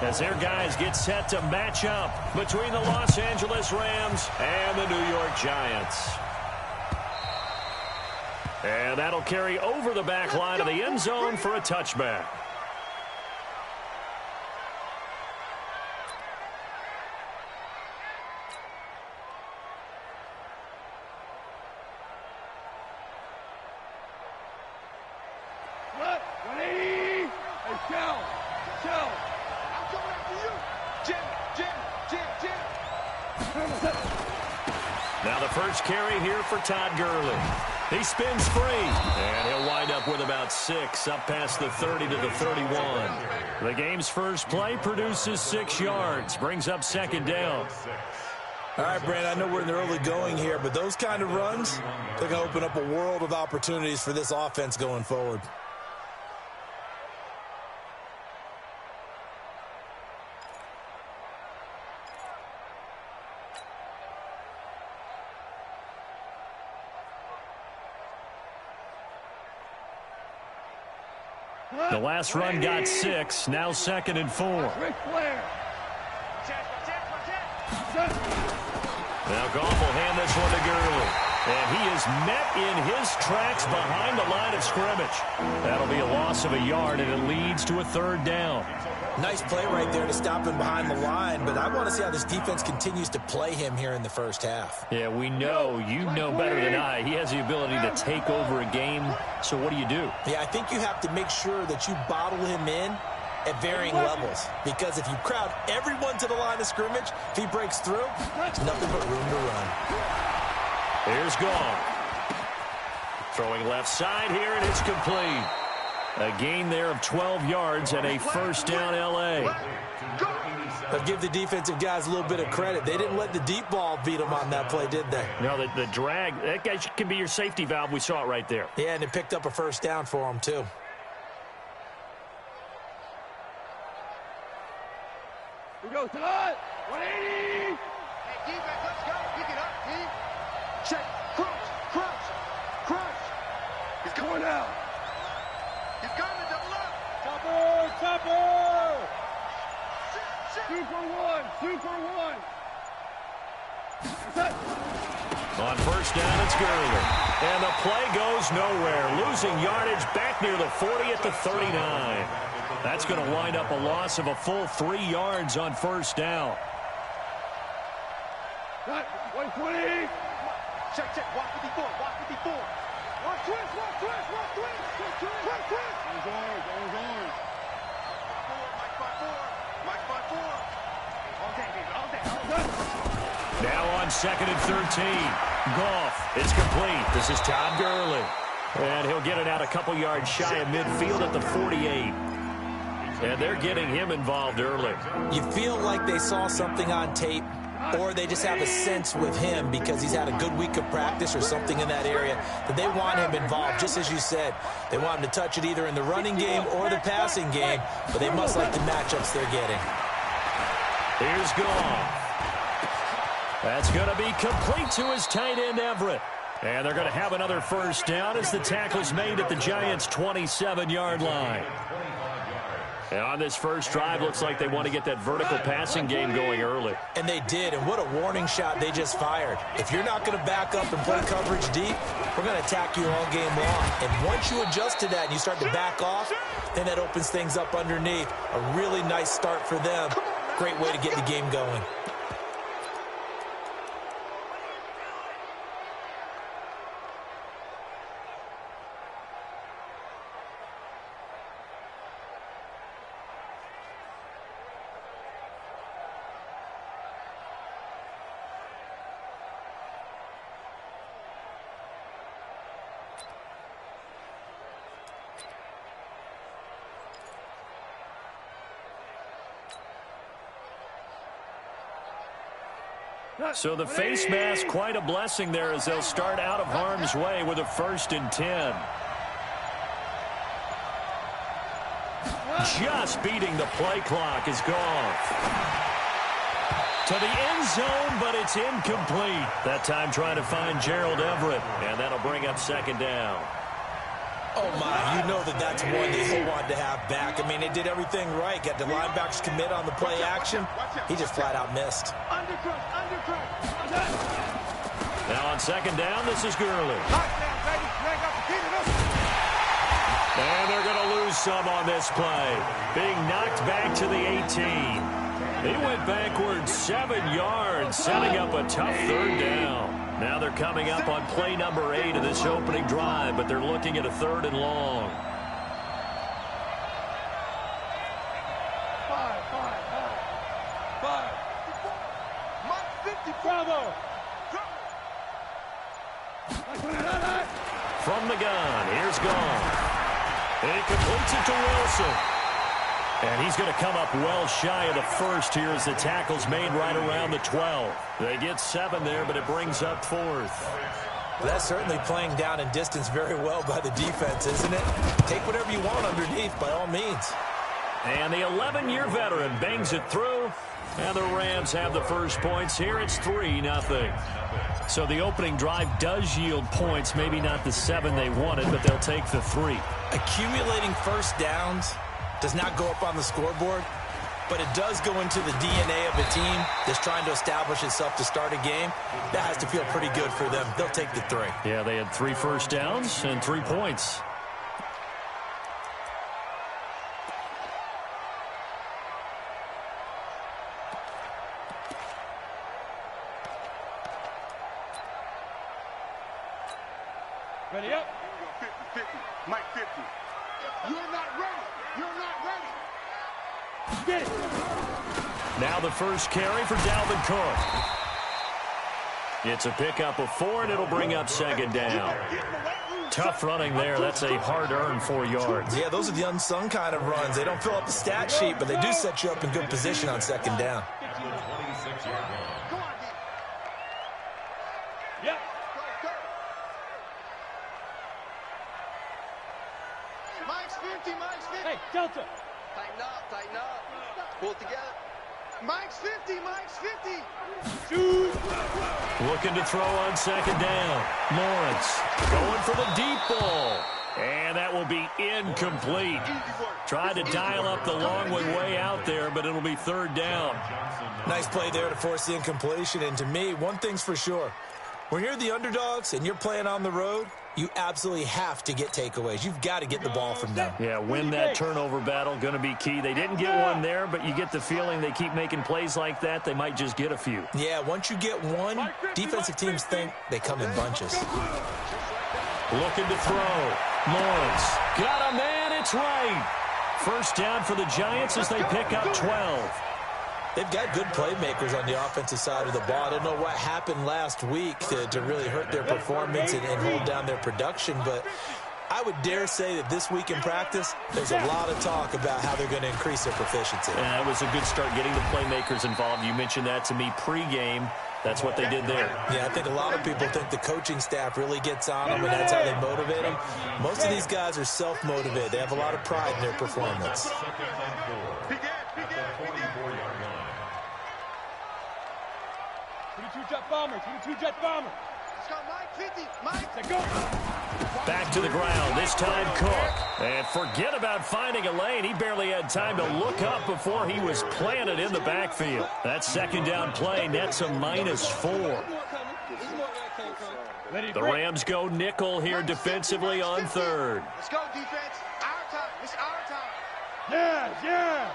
As their guys get set to match up between the Los Angeles Rams and the New York Giants. And that'll carry over the back line of the end zone for a touchback. Now the first carry here for Todd Gurley. He spins free, and he'll wind up with about 6 up past the 30 to the 31. The game's first play produces 6 yards, brings up second down. All right, Brandon, I know we're in the early going here, but those kind of runs, they're going to open up a world of opportunities for this offense going forward. The last run got 6, now 2nd and 4. Now Goff will hand this one to Gurley. And he is met in his tracks behind the line of scrimmage. That'll be a loss of a yard, and it leads to a 3rd down. Nice play right there to stop him behind the line, but I want to see how this defense continues to play him here in the first half. Yeah, we know, you know better than I, he has the ability to take over a game. So what do? Yeah, I think you have to make sure that you bottle him in at varying levels, because if you crowd everyone to the line of scrimmage, if he breaks through, it's nothing but room to run. Here's Goff. Throwing left side here, and it's complete. A gain there of 12 yards and a 1st down L.A. But give the defensive guys a little bit of credit. They didn't let the deep ball beat them on that play, did they? No, the drag, that guy can be your safety valve. We saw it right there. Yeah, and it picked up a 1st down for them, too. We go, Todd! 180! Hey, defense, let's go. Pick it up, team. Check. Crunch. He's going out. He's got the double up. Topper! 2 for 1. On 1st down, it's Gurley. And the play goes nowhere. Losing yardage back near the 40 at the 39. That's going to wind up a loss of a full 3 yards on 1st down. 120. Check. Walk 54. Walk twist. Mike 5-4. All day. Now on 2nd and 13. Goff. It's complete. This is Todd Gurley. And he'll get it out a couple yards shy of midfield at the 48. And they're getting him involved early. You feel like they saw something on tape, or they just have a sense with him because he's had a good week of practice or something in that area that they want him involved, just as you said. They want him to touch it either in the running game or the passing game, but they must like the matchups they're getting. Here's Goff. That's going to be complete to his tight end, Everett. And they're going to have another 1st down as the tackle's made at the Giants' 27-yard line. And on this first drive, looks like they want to get that vertical passing game going early. And they did, and what a warning shot they just fired. If you're not going to back up and play coverage deep, we're going to attack you all game long. And once you adjust to that and you start to back off, then that opens things up underneath. A really nice start for them. Great way to get the game going. So the face mask, quite a blessing there as they'll start out of harm's way with a 1st and 10. Just beating the play clock is Goff. To the end zone, but it's incomplete. That time trying to find Gerald Everett, and that'll bring up 2nd down. Oh, my, you know that's one that he wanted to have back. I mean, they did everything right. Got the linebackers commit on the play action. He just flat out missed. Now on second down, this is Gurley. And they're going to lose some on this play. Being knocked back to the 18. He went backwards 7 yards, setting up a tough third down. Now they're coming up on play number 8 of this opening drive, but they're looking at a 3rd and long. Bravo! From the gun, here's Gone. He completes it to Wilson. And he's going to come up well shy of the first here as the tackle's made right around the 12. They get 7 there, but it brings up 4th. That's certainly playing down in distance very well by the defense, isn't it? Take whatever you want underneath, by all means. And the 11-year veteran bangs it through. And the Rams have the first points here. It's 3-0. So the opening drive does yield points. Maybe not the 7 they wanted, but they'll take the 3. Accumulating first downs does not go up on the scoreboard, but it does go into the DNA of a team that's trying to establish itself to start a game. That has to feel pretty good for them. They'll take the 3. Yeah, they had 3 first downs and 3 points. Ready up. 50-50. Mike 50. You're not ready. You're not ready. Get it. Now the first carry for Dalvin Cook. It's a pickup of 4, and it'll bring up second down. Tough running there. That's a hard-earned 4 yards. Yeah, those are the unsung kind of runs. They don't fill up the stat sheet, but they do set you up in good position on second down. Yep. Mike's 50, Mike's 50. Hey, Delta. Tighten up, tighten up. Pull it together. Mike's 50, Mike's 50. Shoot. Looking to throw on second down. Lawrence going for the deep ball. And that will be incomplete. Tried to dial up the long way out there, but it'll be 3rd down. Nice play there to force the incompletion. And to me, one thing's for sure. When you're the underdogs and you're playing on the road, you absolutely have to get takeaways. You've got to get the ball from them. Yeah, win that turnover battle, going to be key. They didn't get one there, but you get the feeling they keep making plays like that, they might just get a few. Yeah, once you get one, defensive teams think they come in bunches. Looking to throw. Lawrence got a man, it's right. First down for the Giants as they pick up 12. They've got good playmakers on the offensive side of the ball. I don't know what happened last week to really hurt their performance and hold down their production, but I would dare say that this week in practice, there's a lot of talk about how they're going to increase their proficiency. And that was a good start getting the playmakers involved. You mentioned that to me pregame. That's what they did there. Yeah, I think a lot of people think the coaching staff really gets on them, and that's how they motivate them. Most of these guys are self-motivated. They have a lot of pride in their performance. 22-jet bomber, 22-jet bomber. Let's go, Mike 50. Mike, let's go. Back to the ground, this time Cook. And forget about finding a lane. He barely had time to look up before he was planted in the backfield. That second down play nets a -4. The Rams go nickel here defensively on 3rd. Let's go, defense. Our time. It's our time. Yes, yes.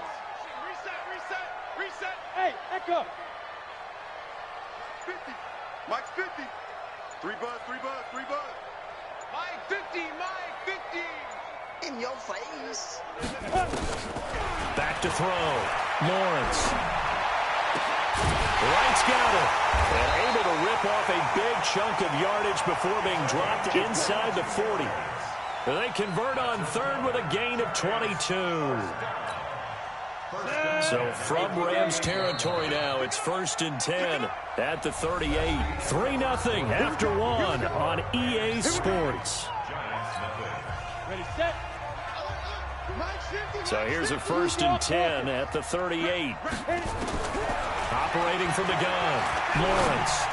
Reset. Hey, Echo. 50. Mike's 50. 3 buzz. Mike 50, Mike 50. In your face. Back to throw. Lawrence. Wright's got it. And able to rip off a big chunk of yardage before being dropped inside the 40. They convert on 3rd with a gain of 22. So from Rams territory now, it's 1st and 10 at the 38. 3-0 after 1 on EA Sports. Ready, set. So here's a 1st and 10 at the 38. Operating from the gun, Lawrence.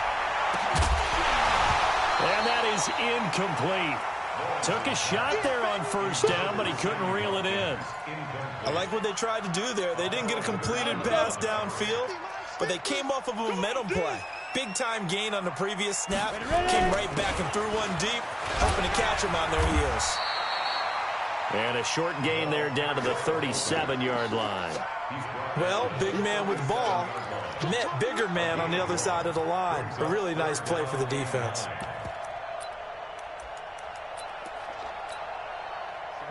And that is incomplete. Took a shot there on first down, but he couldn't reel it in. I like what they tried to do there. They didn't get a completed pass downfield, but they came off of a momentum play. Big-time gain on the previous snap. Came right back and threw one deep, hoping to catch them on their heels. And a short gain there down to the 37-yard line. Well, big man with ball met bigger man on the other side of the line. A really nice play for the defense.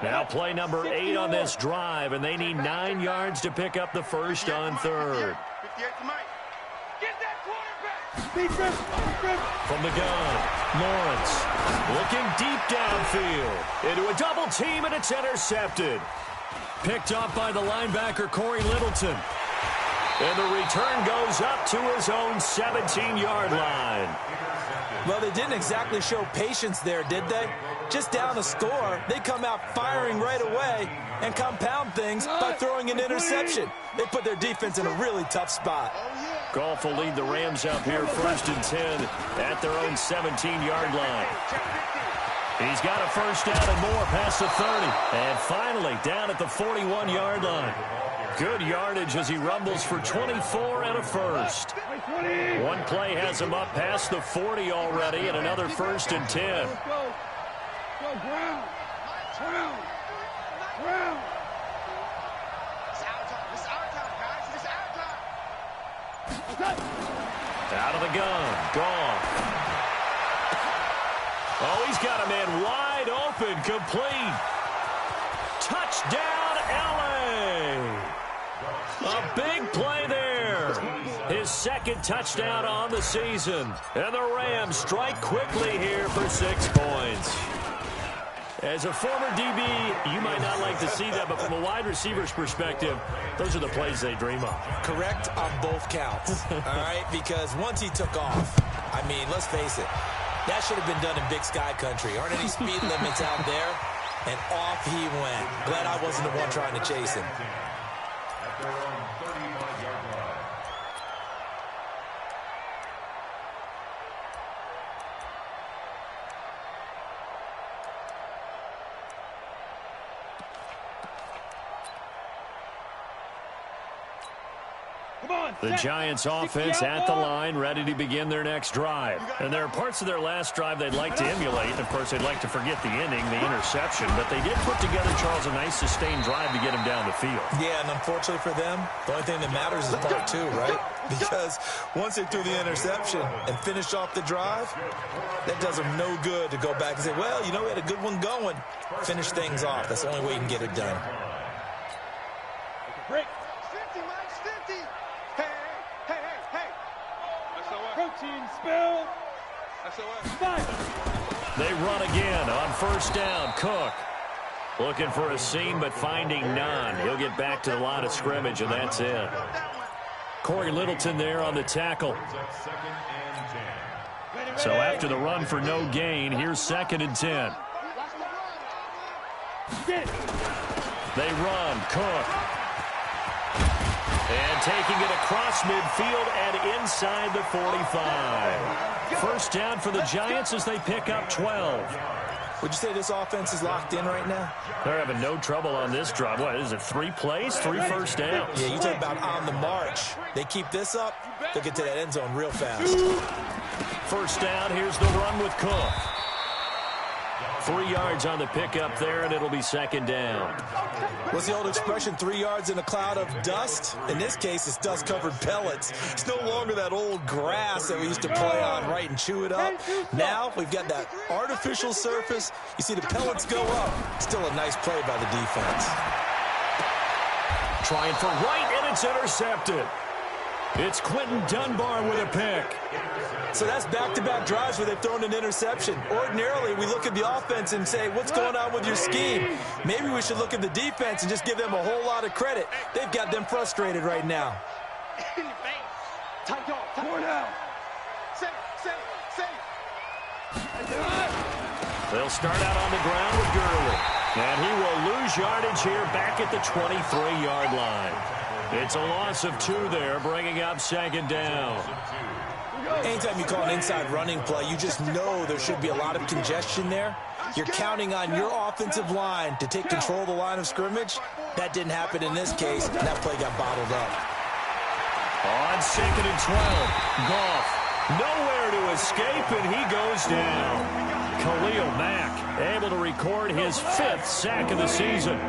Now play number 8 on this drive, and they need 9 yards to pick up the first on third. From the gun, Lawrence looking deep downfield into a double team, and it's intercepted. Picked up by the linebacker, Corey Littleton. And the return goes up to his own 17-yard line. Well, they didn't exactly show patience there, did they? Just down a score, they come out firing right away and compound things by throwing an interception. They put their defense in a really tough spot. Goff will lead the Rams up here first and 10 at their own 17-yard line. He's got a first down and more past the 30. And finally down at the 41-yard line. Good yardage as he rumbles for 24 and a first. One play has him up past the 40 already, and another first and 10. Go, ground. Ground. Ground. It's our time. It's our time, guys. It's our time. Out of the gun. Goff. Oh, he's got a man wide open. Complete. Touchdown, L.A. A big play there. His second touchdown on the season. And the Rams strike quickly here for 6 points. As a former DB, you might not like to see that, but from a wide receiver's perspective, those are the plays they dream of. Correct on both counts, all right? Because once he took off, I mean, let's face it, that should have been done in Big Sky country. Aren't any speed limits out there? And off he went. Glad I wasn't the one trying to chase him. The Giants offense at the line, ready to begin their next drive. And there are parts of their last drive they'd like to emulate. Of course, they'd like to forget the inning, the interception. But they did put together, Charles, a nice sustained drive to get him down the field. Yeah, and unfortunately for them, the only thing that matters is part 2, right? Because once they threw the interception and finished off the drive, that does them no good to go back and say, well, you know, we had a good one going. Finish things off. That's the only way you can get it done. Break. 50, Mike's 50. Hey. Protein spill. They run again on first down. Cook looking for a seam, but finding none. He'll get back to the line of scrimmage, and that's it. Corey Littleton there on the tackle. So after the run for no gain, here's 2nd and 10. They run. Cook. And taking it across midfield and inside the 45. First down for the Giants as they pick up 12. Would you say this offense is locked in right now? They're having no trouble on this drive. What is it, 3 plays, 3 first downs? Yeah, you talk about on the march. They keep this up, they'll get to that end zone real fast. First down, here's the run with Cook. 3 yards on the pickup there, and it'll be 2nd down. What's the old expression, 3 yards in a cloud of dust? In this case, it's dust-covered pellets. It's no longer that old grass that we used to play on, right, and chew it up. Now we've got that artificial surface. You see the pellets go up. Still a nice play by the defense. Trying for right, and it's intercepted. It's Quentin Dunbar with a pick. So that's back-to-back drives where they've thrown an interception. Ordinarily, we look at the offense and say, what's going on with your scheme? Maybe we should look at the defense and just give them a whole lot of credit. They've got them frustrated right now. They'll start out on the ground with Gurley. And he will lose yardage here back at the 23-yard line. It's a loss of 2 there, bringing up 2nd down. Anytime you call an inside running play, you just know there should be a lot of congestion there. You're counting on your offensive line to take control of the line of scrimmage. That didn't happen in this case, and that play got bottled up. On 2nd and 12, Goff nowhere to escape, and he goes down. Khalil Mack able to record his 5th sack of the season.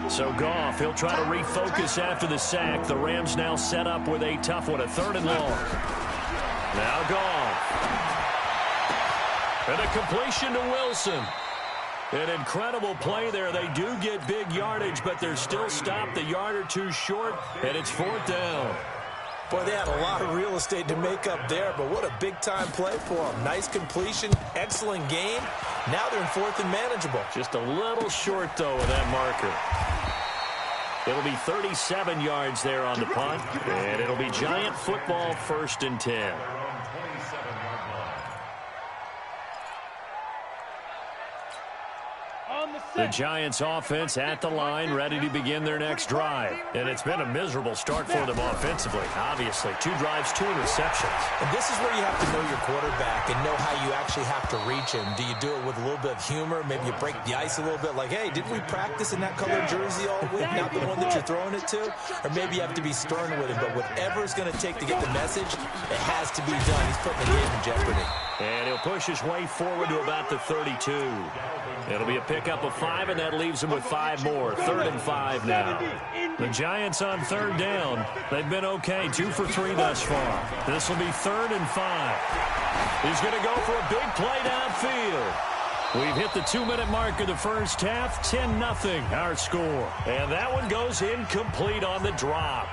So Goff, he'll try to refocus after the sack. The Rams now set up with a tough one, a 3rd and long. Now Goff. And a completion to Wilson. An incredible play there. They do get big yardage, but they're still stopped a yard or two short, and it's 4th down. Boy, they had a lot of real estate to make up there, but what a big-time play for them. Nice completion, excellent game. Now they're in 4th and manageable. Just a little short, though, of that marker. It'll be 37 yards there on the punt, and it'll be Giant football, 1st and 10. The Giants offense at the line, ready to begin their next drive. And it's been a miserable start for them offensively. Obviously, 2 drives, 2 interceptions. And this is where you have to know your quarterback and know how you actually have to reach him. Do you do it with a little bit of humor? Maybe you break the ice a little bit like, hey, didn't we practice in that colored jersey all week? Not the one that you're throwing it to? Or maybe you have to be stern with him. But whatever it's going to take to get the message, it has to be done. He's putting the game in jeopardy. And he'll push his way forward to about the 32. It'll be a pickup of 5, and that leaves him with 5 more. 3rd and 5 now. The Giants on 3rd down. They've been okay, 2 for 3 thus far. This will be 3rd and 5. He's going to go for a big play downfield. We've hit the 2-minute mark of the first half. 10-0 our score. And that one goes incomplete on the drop.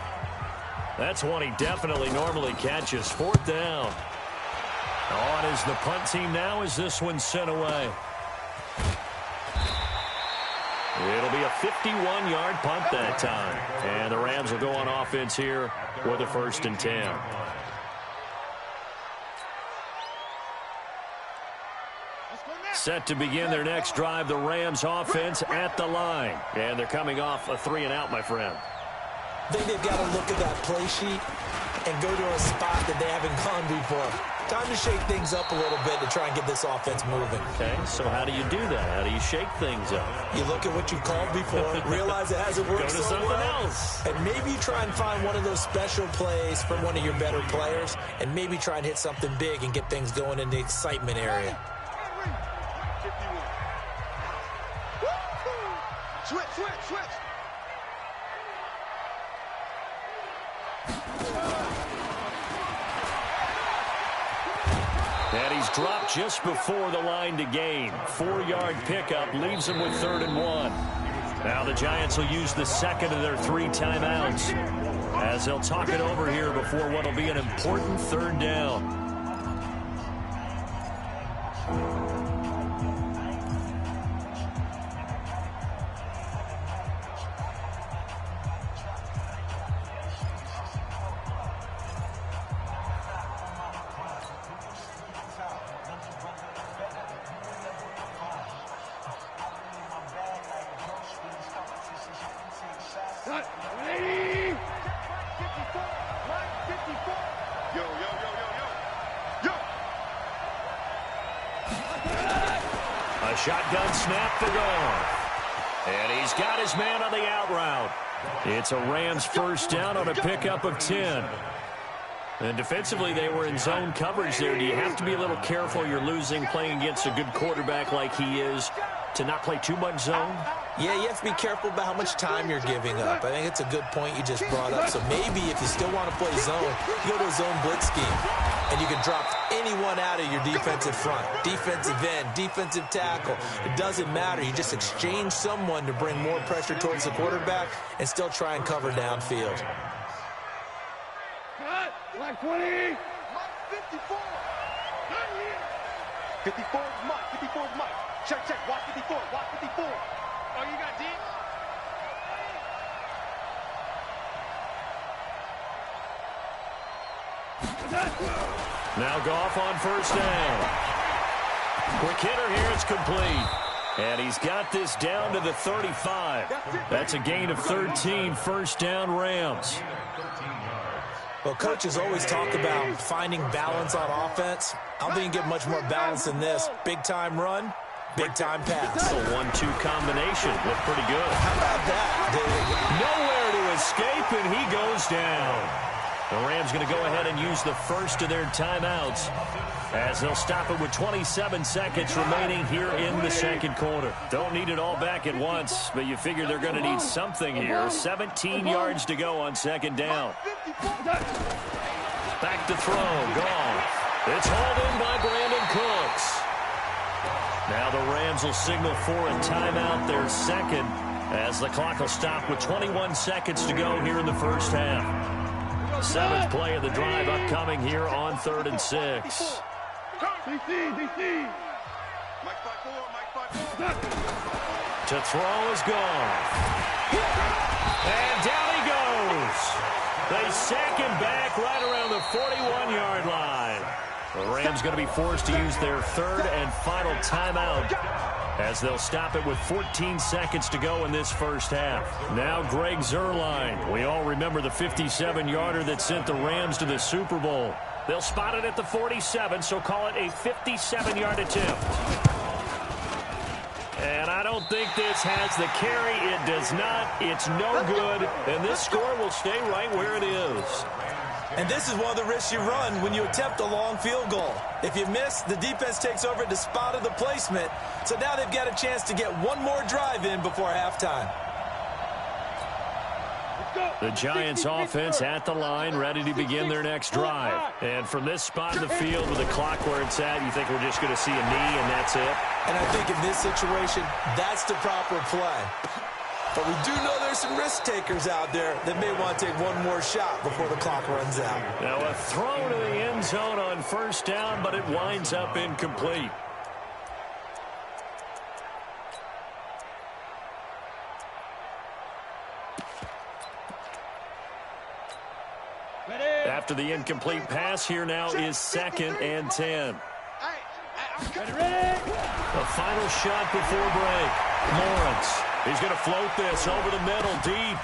That's one he definitely normally catches. 4th down. On is the punt team now as this one's sent away. It'll be a 51-yard punt that time. And the Rams will go on offense here with a 1st and 10. Set to begin their next drive, the Rams offense at the line. And they're coming off a 3-and-out, my friend. I think they've got to look at that play sheet and go to a spot that they haven't gone before. Time to shake things up a little bit to try and get this offense moving. Okay, so how do you do that? How do you shake things up? You look at what you've called before, realize it hasn't worked so something well, else. And maybe you try and find one of those special plays from one of your better players, and maybe try and hit something big and get things going in the excitement area. Switch, switch, switch. And he's dropped just before the line to gain. 4-yard pickup leaves him with 3rd and 1. Now the Giants will use the 2nd of their 3 timeouts as they'll talk it over here before what will be an important 3rd down. Shotgun snap for Goff. And he's got his man on the out route. It's a Rams 1st down on a pickup of 10. And defensively, they were in zone coverage there. Do you have to be a little careful? You're losing playing against a good quarterback like he is to not play too much zone? Yeah, you have to be careful about how much time you're giving up. I think it's a good point you just brought up. So maybe if you still want to play zone, you go to a zone blitz scheme. And you can drop anyone out of your defensive front. Defensive end, defensive tackle. It doesn't matter. You just exchange someone to bring more pressure towards the quarterback and still try and cover downfield. Like 20. 54. 54 is Mike. 54 is Mike. Check, check. Watch 54. Watch 54. Oh, you got deep? Now Goff on 1st down. Quick hitter here. It's complete. And he's got this down to the 35. That's a gain of 13. 1st down Rams. Well, coaches always talk about finding balance on offense. I don't think you can get much more balance than this. Big-time run, Big-time pass. The 1-2 combination looked pretty good. How about that, Dave? Nowhere to escape, and he goes down. The Rams going to go ahead and use the first of their timeouts as they'll stop it with 27 seconds remaining here in the second quarter. Don't need it all back at once, but you figure they're going to need something here. 17 yards to go on second down. Back to throw. Gone. It's hauled in by Brandon Cooks. Now the Rams will signal for a timeout, their second, as the clock will stop with 21 seconds to go here in the first half. Seventh play of the drive upcoming here on 3rd and 6. To throw is gone. And down he goes. They sack him back right around the 41-yard line. The Rams going to be forced to use their third and final timeout as they'll stop it with 14 seconds to go in this first half. Now Greg Zuerlein. We all remember the 57-yarder that sent the Rams to the Super Bowl. They'll spot it at the 47, so call it a 57-yard attempt. And I don't think this has the carry. It does not. It's no good. And this score will stay right where it is. And this is one of the risks you run when you attempt a long field goal. If you miss, the defense takes over at the spot of the placement. So now they've got a chance to get one more drive in before halftime. The Giants offense at the line, ready to begin their next drive. And from this spot in the field with the clock where it's at, you think we're just going to see a knee and that's it? And I think in this situation, that's the proper play. But we do know there's some risk takers out there that may want to take one more shot before the clock runs out. Now a throw to the end zone on first down, but it winds up incomplete. After the incomplete pass, here now is 2nd and 10. The final shot before break. Lawrence. He's going to float this over the middle, deep.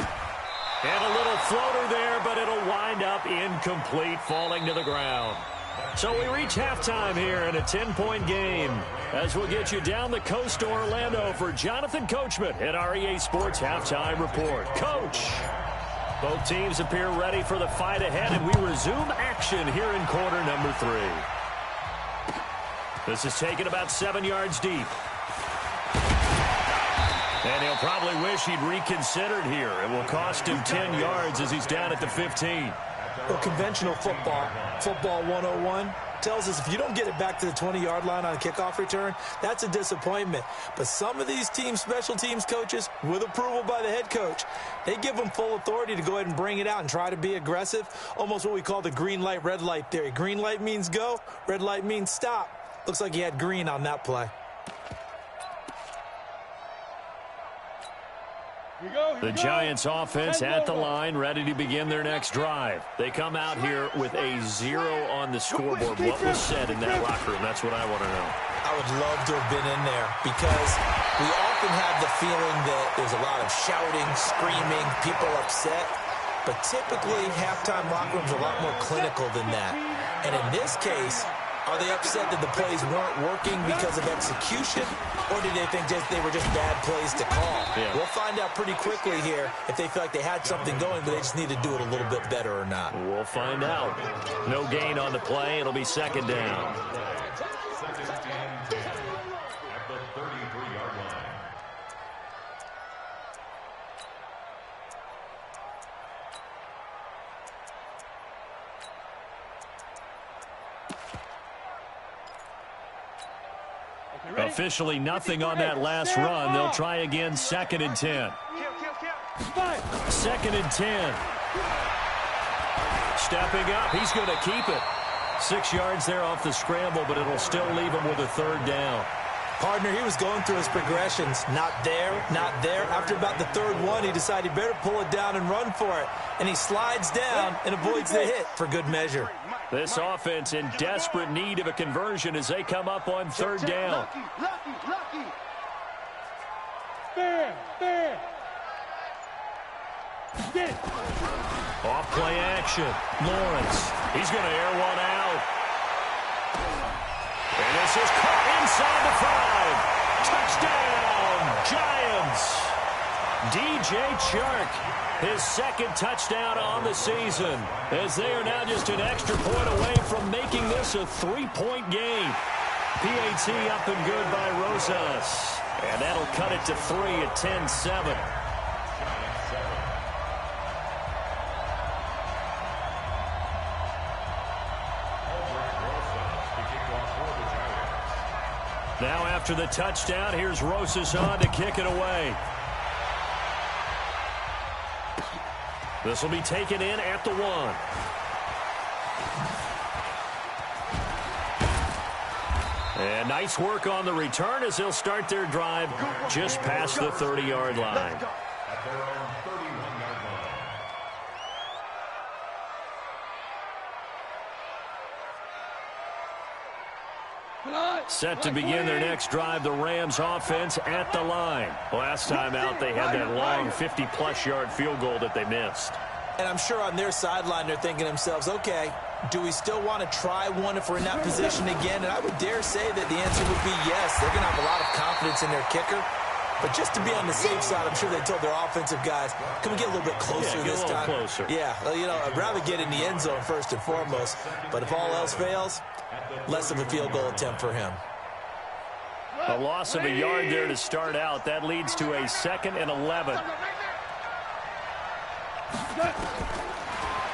And a little floater there, but it'll wind up incomplete, falling to the ground. So we reach halftime here in a 10-point game as we'll get you down the coast to Orlando for Jonathan Coachman at our EA Sports Halftime Report. Coach, both teams appear ready for the fight ahead, and we resume action here in quarter number 3. This is taken about 7 yards deep. And he'll probably wish he'd reconsidered here. It will cost him 10 yards as he's down at the 15. Well, conventional football 101, tells us if you don't get it back to the 20-yard line on a kickoff return, that's a disappointment. But some of these teams, special teams coaches, with approval by the head coach, they give them full authority to go ahead and bring it out and try to be aggressive, almost what we call the green light, red light theory. Green light means go, red light means stop. Looks like he had green on that play. The Giants offense at the line, ready to begin their next drive. They come out here with a 0 on the scoreboard. What was said in that locker room? That's what I want to know. I would love to have been in there because we often have the feeling that there's a lot of shouting, screaming, people upset. But typically, halftime locker rooms are a lot more clinical than that. And in this case, are they upset that the plays weren't working because of execution, or did they think they were just bad plays to call? Yeah. We'll find out pretty quickly here if they feel like they had something going, but they just need to do it a little bit better or not. We'll find out. No gain on the play. It'll be 2nd down. Officially nothing on that last run. They'll try again, 2nd and 10. 2nd and 10. Stepping up, he's going to keep it. 6 yards there off the scramble, but it'll still leave him with a 3rd down. Partner, he was going through his progressions. Not there, not there. After about the 3rd one, he decided he better pull it down and run for it. And he slides down and avoids the hit for good measure. This offense in desperate need of a conversion as they come up on 3rd down. Lucky. Off play action. Lawrence. He's going to air one out. And this is caught inside the 5. Touchdown, Giants! DJ Chark, his second touchdown on the season, as they are now just an extra point away from making this a 3-point game. PAT up and good by Rosas, and that'll cut it to 3 at 10-7. Now after the touchdown, here's Rosas on to kick it away. This will be taken in at the 1. And nice work on the return as they'll start their drive just past the 30-yard line. Set to begin their next drive, the Rams offense at the line. Last time out, they had that long 50-plus yard field goal that they missed. And I'm sure on their sideline they're thinking to themselves, okay, do we still want to try one if we're in that position again? And I would dare say that the answer would be yes. They're going to have a lot of confidence in their kicker. But just to be on the safe side, I'm sure they told their offensive guys, can we get a little bit closer this time? Closer. Yeah, well, you know, I'd rather get in the end zone first and foremost. But if all else fails, less of a field goal attempt for him. A loss of a yard there to start out. That leads to a 2nd and 11.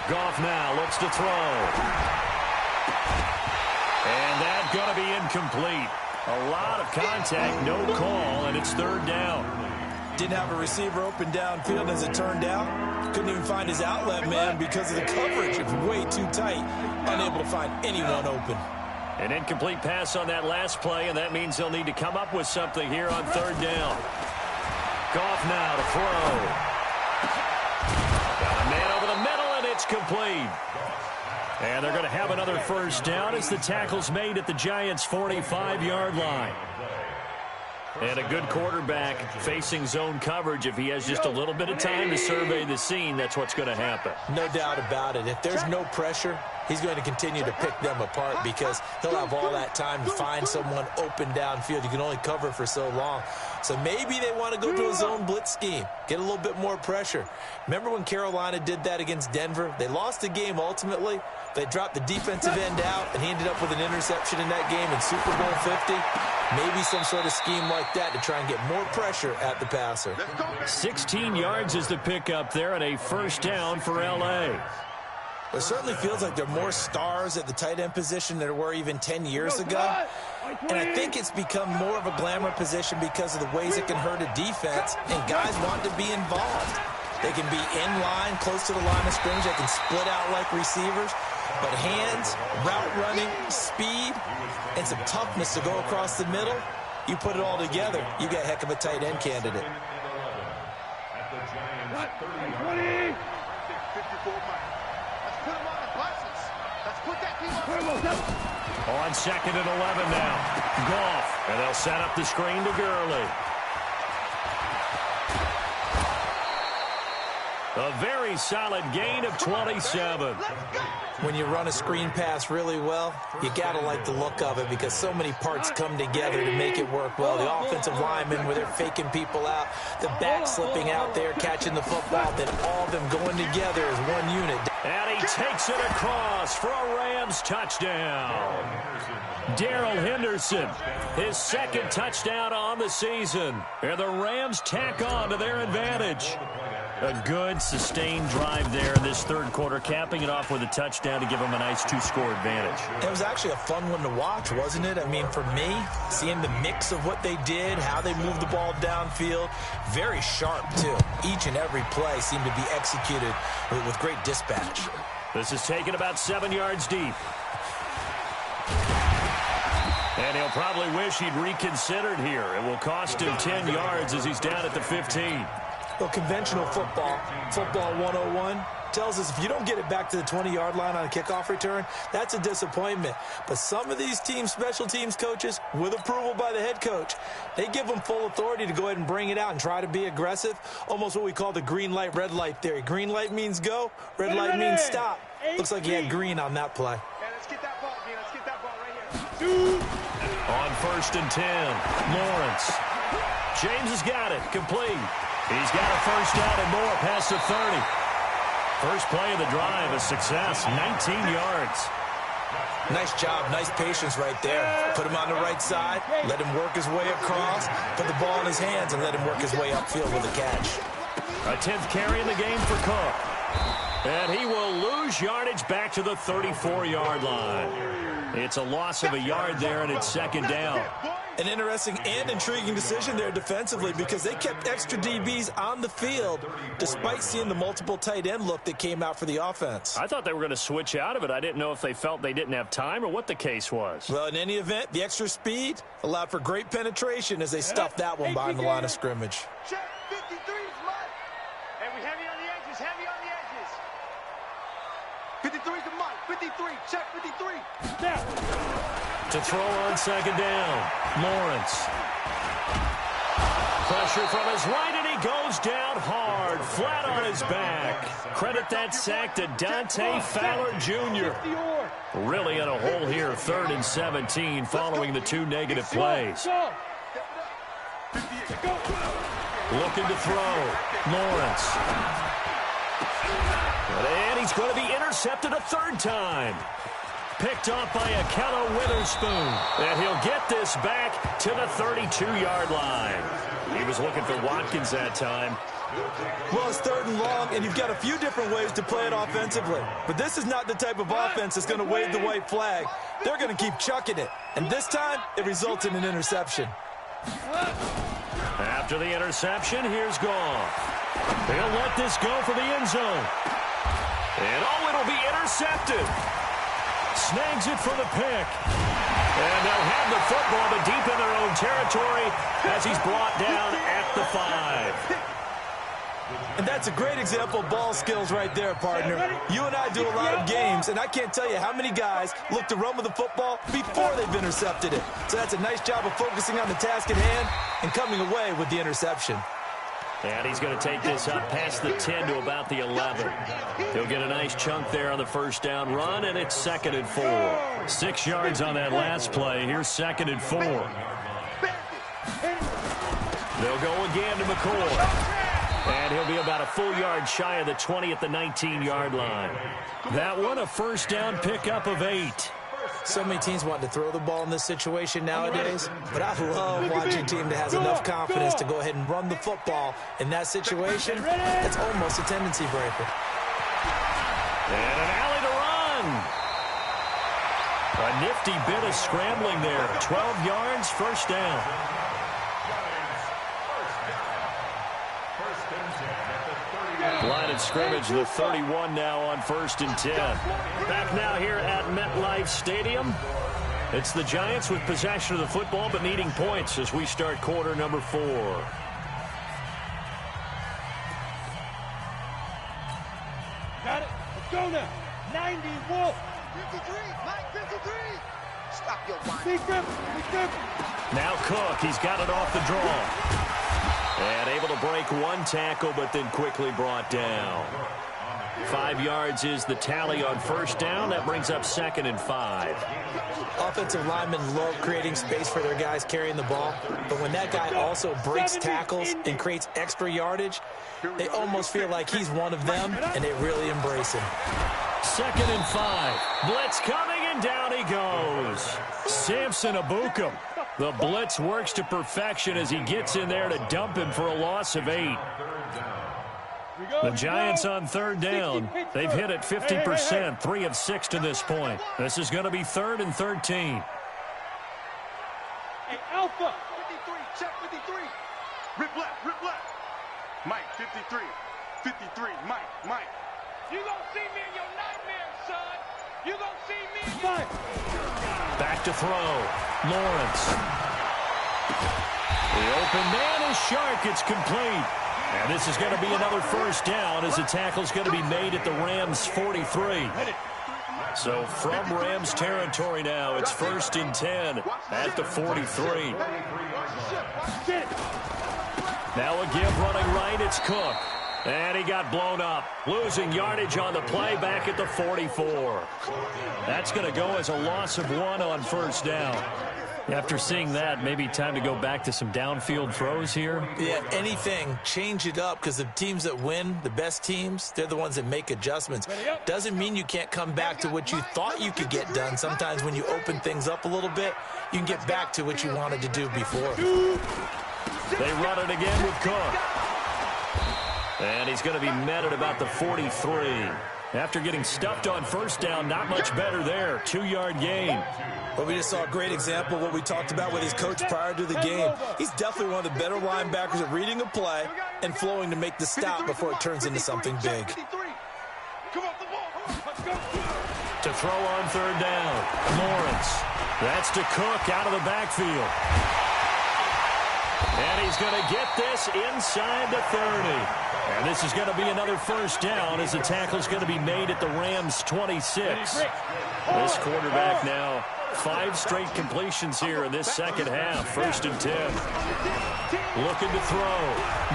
Goff now looks to throw. And that's going to be incomplete. A lot of contact, no call, and it's 3rd down. Didn't have a receiver open downfield as it turned out. Couldn't even find his outlet man because of the coverage. It's way too tight. Unable to find anyone open. An incomplete pass on that last play, and that means they'll need to come up with something here on 3rd down. Goff now to throw. Got a man over the middle, and it's complete. And they're going to have another 1st down as the tackle's made at the Giants' 45-yard line. And a good quarterback facing zone coverage. If he has just a little bit of time to survey the scene, that's what's going to happen. No doubt about it. If there's no pressure, he's going to continue to pick them apart because he'll have all that time to find someone open downfield. You can only cover for so long. So maybe they want to go to a zone blitz scheme, get a little bit more pressure. Remember when Carolina did that against Denver? They lost the game ultimately. They dropped the defensive end out, and he ended up with an interception in that game in Super Bowl 50. Maybe some sort of scheme like that to try and get more pressure at the passer. 16 yards is the pickup there, and a 1st down for L.A. It certainly feels like there are more stars at the tight end position than there were even 10 years ago. And I think it's become more of a glamour position because of the ways it can hurt a defense, and guys want to be involved. They can be in line, close to the line of scrimmage. They can split out like receivers. But hands, route running, speed, and some toughness to go across the middle, you put it all together, you got a heck of a tight end candidate. On 2nd and 11 now. Goff, and they'll set up the screen to Gurley. A very solid gain of 27. When you run a screen pass really well, you got to like the look of it because so many parts come together to make it work well. The offensive linemen, where they're faking people out, the back slipping out there, catching the football, then all of them going together as one unit. And he takes it across for a Rams touchdown. Darrell Henderson, his 2nd touchdown on the season. And the Rams tack on to their advantage. A good, sustained drive there in this 3rd quarter, capping it off with a touchdown to give them a nice 2-score advantage. It was actually a fun one to watch, wasn't it? I mean, for me, seeing the mix of what they did, how they moved the ball downfield, very sharp, too. Each and every play seemed to be executed with great dispatch. This is taken about 7 yards deep. And he'll probably wish he'd reconsidered here. It will cost him 10 yards as he's down at the 15. Well, conventional football 101, tells us if you don't get it back to the 20-yard line on a kickoff return, that's a disappointment. But some of these teams, special teams coaches, with approval by the head coach, they give them full authority to go ahead and bring it out and try to be aggressive, almost what we call the green light, red light theory. Green light means go, red light means stop. Looks like he had green on that play. Let's get that ball, man. Let's get that ball right here. On 1st and 10, Lawrence. James has got it. Complete. He's got a first down and more past the 30. First play of the drive, a success, 19 yards. Nice job, nice patience right there. Put him on the right side, let him work his way across, put the ball in his hands, and let him work his way upfield with a catch. A 10th carry in the game for Cook. And he will lose yardage back to the 34-yard line. It's a loss of a yard there, and it's second down. An interesting and intriguing decision there defensively because they kept extra DBs on the field despite seeing the multiple tight end look that came out for the offense. I thought they were going to switch out of it. I didn't know if they felt they didn't have time or what the case was. Well, in any event, the extra speed allowed for great penetration as they stuffed that one behind the line of scrimmage. Check 53's Mike. And we heavy on the edges, heavy on the edges. 53's the Mike. 53, check 53. Snap. To throw on second down, Lawrence. Pressure from his right, and he goes down hard, flat on his back. Credit that sack to Dante Fowler Jr. Really in a hole here, 3rd and 17, following the 2 negative plays. Looking to throw, Lawrence. And he's going to be intercepted a 3rd time. Picked off by Akello Witherspoon. And he'll get this back to the 32-yard line. He was looking for Watkins that time. Well, it's 3rd and long, and you've got a few different ways to play it offensively. But this is not the type of offense that's going to wave the white flag. They're going to keep chucking it. And this time, it results in an interception. After the interception, here's Goff. They'll let this go for the end zone. And, oh, it'll be intercepted. Snags it for the pick. And they'll have the football, but deep in their own territory as he's brought down at the 5. And that's a great example of ball skills right there, partner. You and I do a lot of games, and I can't tell you how many guys look to run with the football before they've intercepted it. So that's a nice job of focusing on the task at hand and coming away with the interception. And he's going to take this up past the 10 to about the 11. He'll get a nice chunk there on the first down run, and it's 2nd and 4. 6 yards on that last play. Here's 2nd and 4. They'll go again to McCoy. And he'll be about a full yard shy of the 20 at the 19-yard line. That one, a first down pickup of 8. So many teams want to throw the ball in this situation nowadays, but I love watching a team that has enough confidence to go ahead and run the football. In that situation, it's almost a tendency breaker. And an alley to run. A nifty bit of scrambling there. 12 yards, first down. Line of scrimmage, the 31 now on 1st and 10. Back now here at MetLife Stadium. It's the Giants with possession of the football but needing points as we start quarter number 4. Got it. Let's go now. 90 Wolf. 53. Mike 53. Stop your whine. Now Cook. He's got it off the draw. And able to break one tackle, but then quickly brought down. 5 yards is the tally on first down. That brings up 2nd and 5. Offensive linemen love creating space for their guys carrying the ball, but when that guy also breaks tackles and creates extra yardage, they almost feel like he's one of them, and they really embrace him. 2nd and 5. Blitz coming, and down he goes. Samson Abukum. The blitz works to perfection as he gets in there to dump him for a loss of 8. The Giants on 3rd down. They've hit it 50%, 3 of 6 to this point. This is going to be 3rd and 13. Hey, Alpha. 53, check 53. Rip left, rip left. Mike, 53. 53, Mike. You gonna see me in your nightmares, son. You gonna see me in your... Back to throw. Lawrence. The open man is Shark. It's complete. And this is going to be another first down as the tackle's going to be made at the Rams' 43. So from Rams territory now, it's 1st and 10 at the 43. Now a give running right, it's Cook. And he got blown up, losing yardage on the play back at the 44. That's going to go as a loss of 1 on first down. After seeing that, maybe time to go back to some downfield throws here. Yeah, anything, change it up, because the teams that win, the best teams, they're the ones that make adjustments. Doesn't mean you can't come back to what you thought you could get done. Sometimes when you open things up a little bit, you can get back to what you wanted to do before. They run it again with Cook. And he's going to be met at about the 43. After getting stuffed on first down, not much better there. 2-yard gain. But we just saw a great example of what we talked about with his coach prior to the game. He's definitely one of the better linebackers at reading a play and flowing to make the stop before it turns into something big. To throw on third down, Lawrence. That's to Cook out of the backfield. And he's going to get this inside the 30. And this is going to be another first down as the tackle's going to be made at the Rams' 26. This quarterback now 5 straight completions here in this second half. 1st and 10. Looking to throw.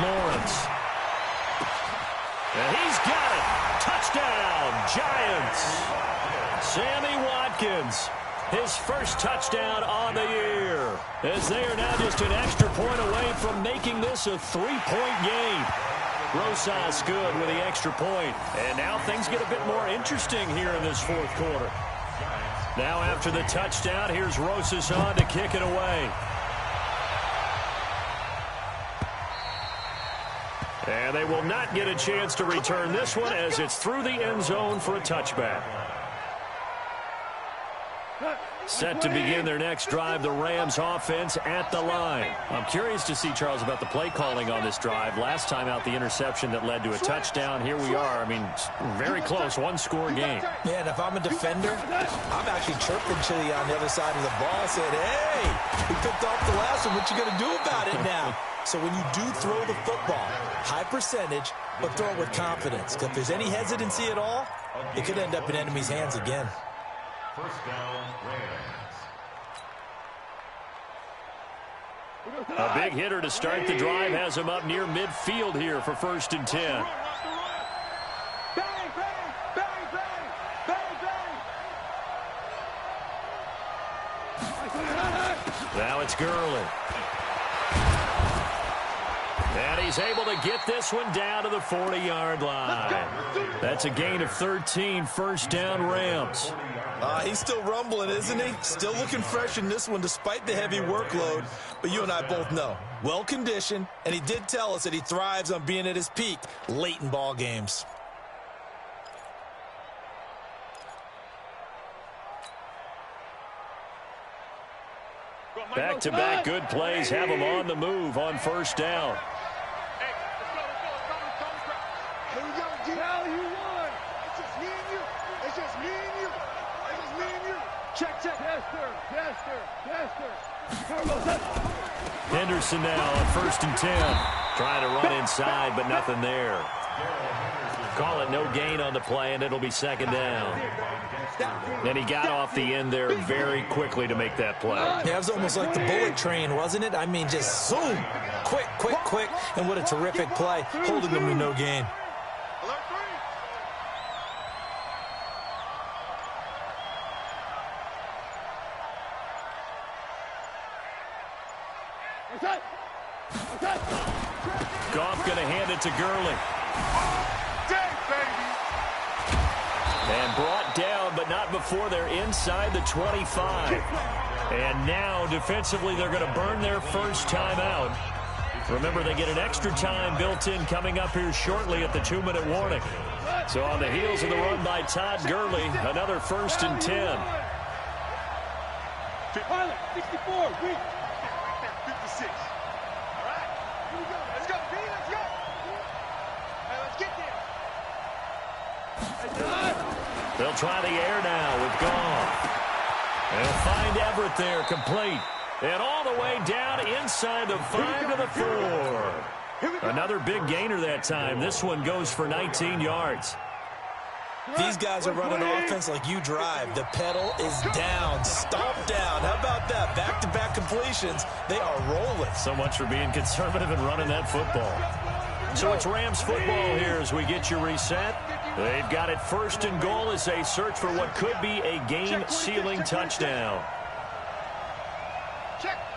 Lawrence. And he's got it. Touchdown, Giants. Sammy Watkins. His first touchdown on the year. As they are now just an extra point away from making this a 3-point game. Rosas good with the extra point. And now things get a bit more interesting here in this 4th quarter. Now after the touchdown, here's Rosas on to kick it away. And they will not get a chance to return this one as it's through the end zone for a touchback. Set to begin their next drive, the Rams offense at the line. I'm curious to see, Charles, about the play calling on this drive. Last time out, the interception that led to a touchdown. Here we are. I mean, very close, 1-score game. Yeah, and if I'm a defender, I'm actually chirping Chili on the other side of the ball, saying, hey, we picked off the last one. What you going to do about it now? So when you do throw the football, high percentage, but throw it with confidence. Because if there's any hesitancy at all, it could end up in enemy's hands again. First down, Rams. A big hitter to start the drive has him up near midfield here for 1st and 10. Bang, bang, bang, bang, bang. Now it's Gurley. And he's able to get this one down to the 40-yard line. That's a gain of 13, 1st down Rams. He's still rumbling, isn't he? Still looking fresh in this one despite the heavy workload. But you and I both know, well-conditioned, and he did tell us that he thrives on being at his peak late in ball games. Back-to-back good plays have him on the move on 1st down. Here we go, G. Hell, you won. It's just me and you. It's just me and you. It's just me and you. Check, check. Yes, sir. Yes, sir. Yes, sir. Henderson now on 1st and 10. Trying to run inside, but nothing there. Call it no gain on the play, and it'll be 2nd down. And he got off the end there very quickly to make that play. Yeah, it was almost like the bullet train, wasn't it? I mean, just zoom. Quick, quick, quick. And what a terrific play, holding them to no gain. Alert 3. Goff going to hand it to Gurley. Dang, baby. And brought down, but not before they're inside the 25. And now, defensively, they're going to burn their first timeout. Remember, they get an extra time built in coming up here shortly at the 2-minute warning. So on the heels of the run by Todd Gurley, another 1st and 10. Pilot, 64, weak. 56. All right, here we go. Let's go, B, let's go. Hey, let's get there. They'll try the air now with Goff. They'll find Everett there, complete. And all the way down inside the 5 to the 4. Another big gainer that time. This one goes for 19 yards. These guys are running offense like you drive. The pedal is down, stomp down. How about that? Back-to-back completions. They are rolling. So much for being conservative and running that football. So it's Rams football here as we get you reset. They've got it 1st and goal as they search for what could be a game-sealing touchdown.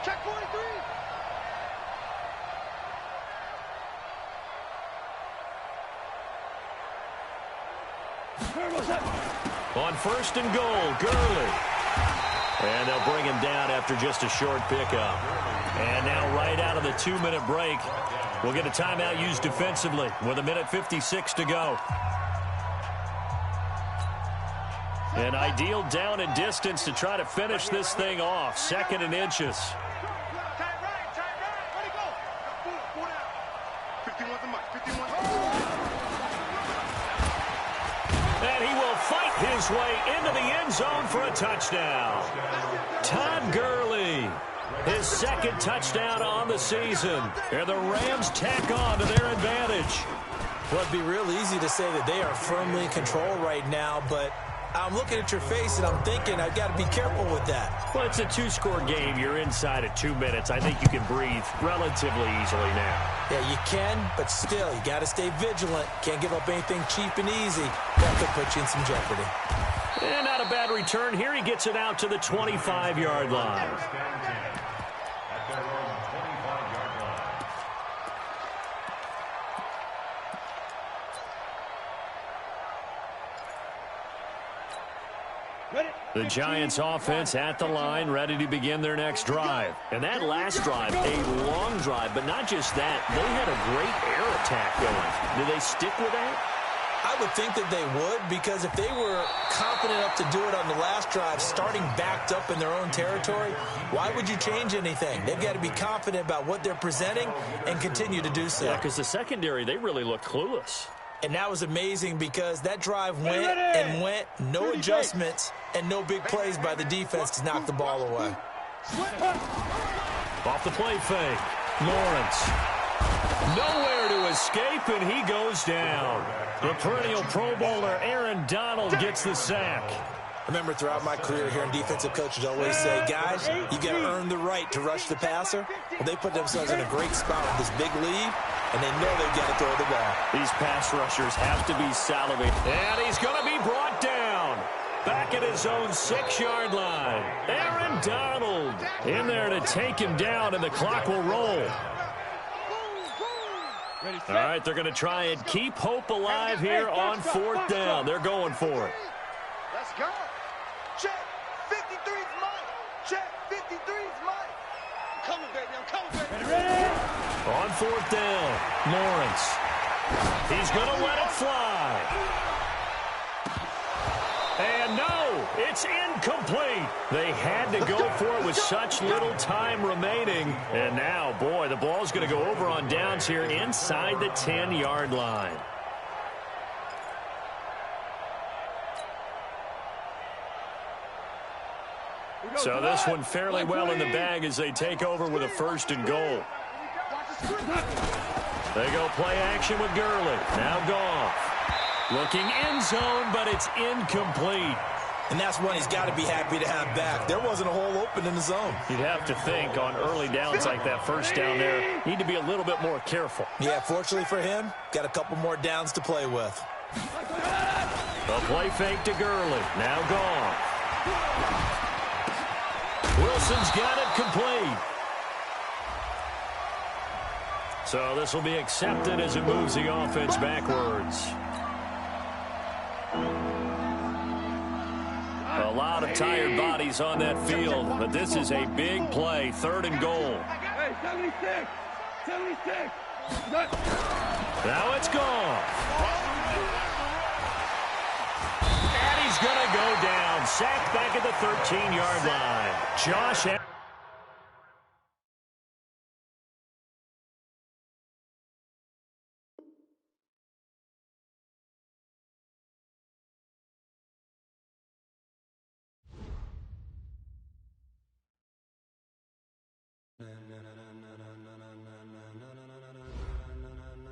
Check 43. On first and goal, Gurley. And they'll bring him down after just a short pickup. And now right out of the 2-minute break, we'll get a timeout used defensively with 1:56 to go. An ideal down and distance to try to finish this thing off. 2nd and inches. Tight right. Where'd he go? Pull down. 51's the mic. 51's the And he will fight his way into the end zone for a touchdown. Todd Gurley, his 2nd touchdown on the season. And the Rams tack on to their advantage. Well, it'd be real easy to say that they are firmly in control right now, but I'm looking at your face and I'm thinking I've got to be careful with that. Well, it's a 2-score game. You're inside at 2 minutes. I think you can breathe relatively easily now. Yeah, you can, but still, you got to stay vigilant. Can't give up anything cheap and easy. That could put you in some jeopardy. And not a bad return here. He gets it out to the 25-yard line. The Giants offense at the line, ready to begin their next drive. And that last drive, a long drive, but not just that. They had a great air attack going. Do they stick with that? I would think that they would, because if they were confident enough to do it on the last drive, starting backed up in their own territory, why would you change anything? They've got to be confident about what they're presenting and continue to do so. Yeah, because the secondary, they really look clueless. And that was amazing because that drive went and went, no adjustments, and no big plays by the defense to knock the ball away. Off the play fake, Lawrence. Nowhere to escape, and he goes down. The perennial Pro Bowler Aaron Donald gets the sack. Remember, throughout my career here in defensive coaches always say, guys, you got to earn the right to rush the passer. Well, they put themselves in a great spot with this big lead, and they know they've got to throw the ball. These pass rushers have to be salivating. And he's going to be brought down. Back at his own 6-yard line. Aaron Donald in there to take him down, and the clock will roll. All right, they're going to try and keep hope alive here on 4th down. They're going for it. Let's go. Check. 53's mine. Check. 53's mine. I'm coming, baby. I'm coming, baby. Ready? On 4th down, Lawrence. He's going to let it fly. And no, it's incomplete. They had to go for it with such little time remaining. And now, boy, the ball's going to go over on downs here inside the 10-yard line. So this one fairly well in the bag as they take over with a 1st and goal. They go play action with Gurley. Now Goff. Looking end zone, but it's incomplete. And that's one he's got to be happy to have back. There wasn't a hole open in the zone. You'd have to think on early downs like that, 1st down there, need to be a little bit more careful. Yeah, fortunately for him, got a couple more downs to play with. The play fake to Gurley. Now Goff. Wilson's got it complete. So this will be accepted as it moves the offense backwards. A lot of tired bodies on that field, but this is a big play, 3rd and goal. Hey, 76. 76. Now it's gone. And he's going to go down. Sacked back at the 13-yard line. Josh.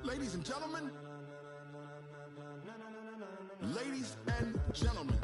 Ladies and gentlemen, ladies and gentlemen,